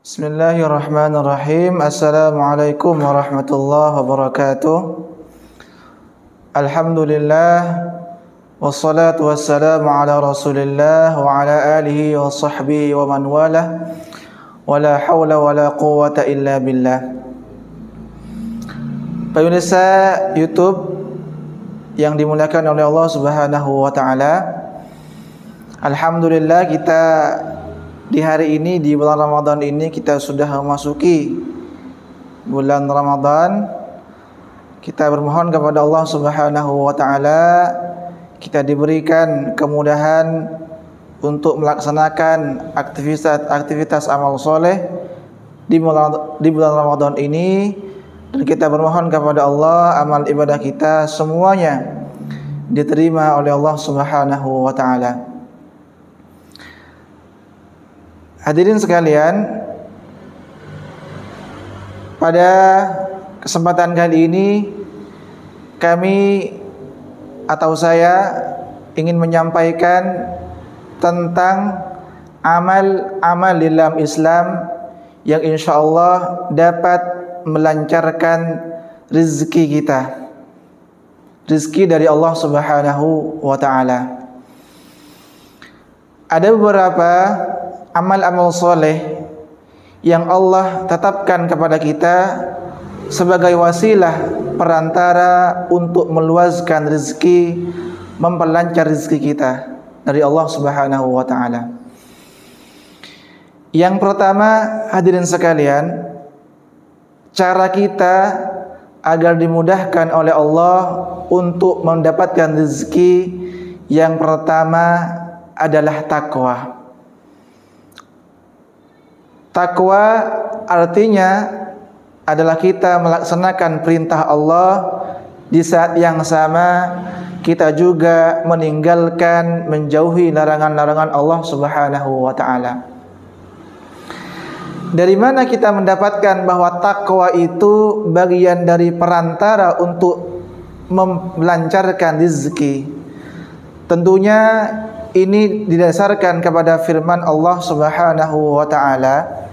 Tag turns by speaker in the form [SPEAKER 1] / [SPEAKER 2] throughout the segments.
[SPEAKER 1] Bismillahirrahmanirrahim. Assalamualaikum warahmatullahi wabarakatuh. Alhamdulillah, wassalatu wassalamu ala rasulillah wa ala alihi wa sahbihi wa man walah, wa la hawla wa la quwwata illa billah. Pemirsa YouTube yang dimuliakan oleh Allah Subhanahu wa taala, alhamdulillah kita di hari ini, di bulan Ramadan ini, kita sudah memasuki bulan Ramadan. Kita bermohon kepada Allah Subhanahu wa taala kita diberikan kemudahan untuk melaksanakan aktivitas amal soleh di bulan Ramadan ini, dan kita bermohon kepada Allah amal ibadah kita semuanya diterima oleh Allah Subhanahu wa taala. Hadirin sekalian, pada kesempatan kali ini kami atau saya ingin menyampaikan tentang amal-amal dalam Islam yang insya Allah dapat melancarkan rezeki kita, rezeki dari Allah Subhanahu wa taala. Ada beberapa amal-amal soleh yang Allah tetapkan kepada kita sebagai wasilah perantara untuk meluaskan rezeki, memperlancar rezeki kita dari Allah Subhanahu wa taala. Yang pertama, hadirin sekalian, cara kita agar dimudahkan oleh Allah untuk mendapatkan rezeki yang pertama adalah takwa. Takwa artinya adalah kita melaksanakan perintah Allah, di saat yang sama kita juga meninggalkan, menjauhi larangan-larangan Allah Subhanahu wa taala. Dari mana kita mendapatkan bahwa takwa itu bagian dari perantara untuk melancarkan rezeki? Tentunya ini didasarkan kepada firman Allah Subhanahu wa taala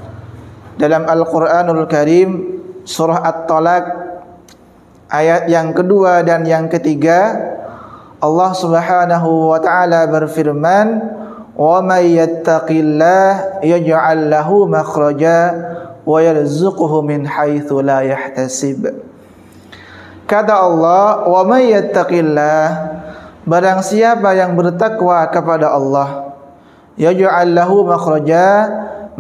[SPEAKER 1] dalam Al-Qur'anul Karim, surah At-Talaq ayat yang kedua dan yang ketiga. Allah Subhanahu wa taala berfirman, "Wa may yattaqillah yaj'al lahu makhraja wa yarzuqhu min haitsu la yahtasib." Kata Allah, "Wa may yattaqillah," barang siapa yang bertakwa kepada Allah, yaj'al lahu makhraja,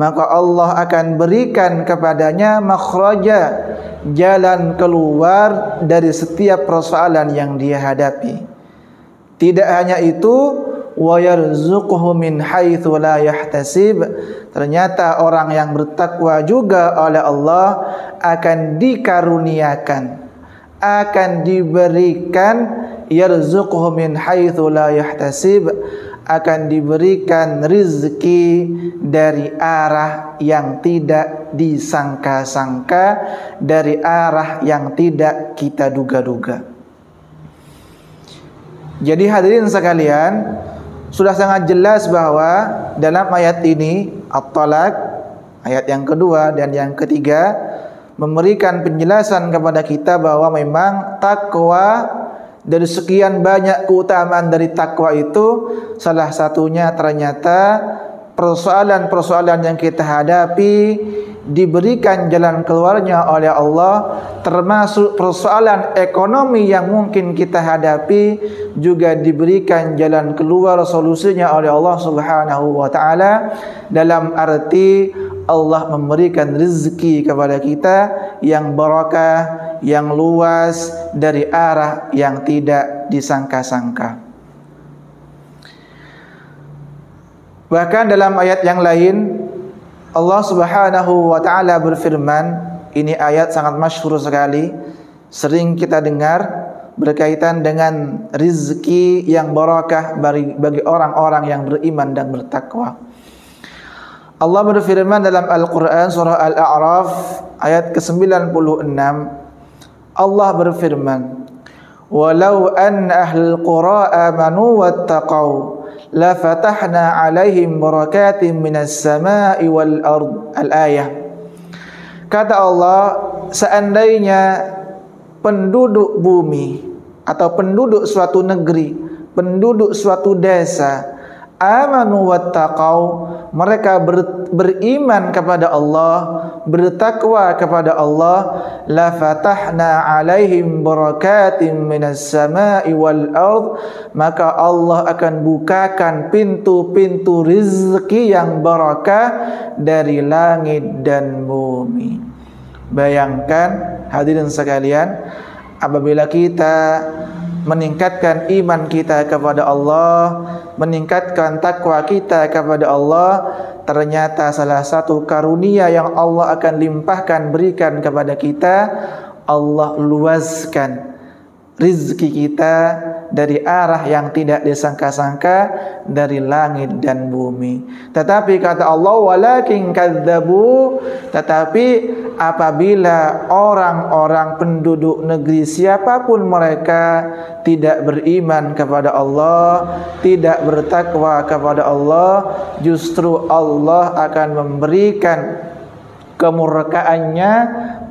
[SPEAKER 1] maka Allah akan berikan kepadanya makhraja, jalan keluar dari setiap persoalan yang dia hadapi. Tidak hanya itu, wa yarzuquhu min haitsu la yahtasib, ternyata orang yang bertakwa juga oleh Allah akan dikaruniakan, akan diberikan, yarzuquhu min haitsu la yahtasib, akan diberikan rezeki dari arah yang tidak disangka-sangka, dari arah yang tidak kita duga-duga. Jadi hadirin sekalian, sudah sangat jelas bahwa dalam ayat ini, At-Talaq ayat yang kedua dan yang ketiga, memberikan penjelasan kepada kita bahwa memang takwa, dari sekian banyak keutamaan dari takwa itu, salah satunya ternyata persoalan-persoalan yang kita hadapi diberikan jalan keluarnya oleh Allah, termasuk persoalan ekonomi yang mungkin kita hadapi juga diberikan jalan keluar solusinya oleh Allah Subhanahu wa taala, dalam arti Allah memberikan rezeki kepada kita yang barakah, yang luas, dari arah yang tidak disangka-sangka. Bahkan dalam ayat yang lain Allah Subhanahu wa taala berfirman, ini ayat sangat masyhur sekali, sering kita dengar, berkaitan dengan rezeki yang barakah bagi orang-orang yang beriman dan bertakwa. Allah berfirman dalam Al-Quran surah Al-A'raf ayat ke-96. Allah berfirman, "Walau an ahlul qura amanu wattaqau la fatahna alaihim barakatim minas sama'i wal ard." Al-ayah. Kata Allah, seandainya penduduk bumi atau penduduk suatu negeri, penduduk suatu desa, amanu wattaqau, mereka beriman kepada Allah, bertakwa kepada Allah, la fatahna alaihim barakatim minas sama'i wal ard, maka Allah akan bukakan pintu-pintu rizki yang barakah dari langit dan bumi. Bayangkan hadirin sekalian, apabila kita meningkatkan iman kita kepada Allah, meningkatkan takwa kita kepada Allah, ternyata salah satu karunia yang Allah akan limpahkan, berikan kepada kita, Allah luaskan rizki kita dari arah yang tidak disangka-sangka, dari langit dan bumi. Tetapi kata Allah, walakin kadzabu, tetapi apabila orang-orang penduduk negeri siapapun mereka tidak beriman kepada Allah, tidak bertakwa kepada Allah, justru Allah akan memberikan kemurkaannya,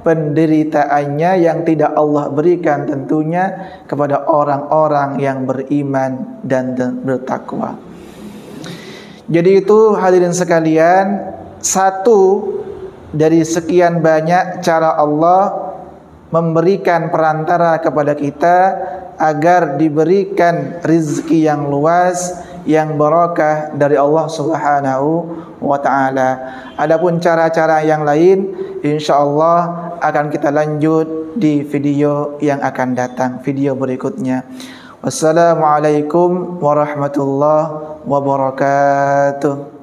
[SPEAKER 1] penderitaannya yang tidak Allah berikan tentunya kepada orang-orang yang beriman dan bertakwa. Jadi itu hadirin sekalian, satu dari sekian banyak cara Allah memberikan perantara kepada kita agar diberikan rizki yang luas, yang barakah dari Allah Subhanahu wa ta'ala. Adapun cara-cara yang lain, insyaallah akan kita lanjut di video yang akan datang, video berikutnya. Wassalamualaikum warahmatullahi wabarakatuh.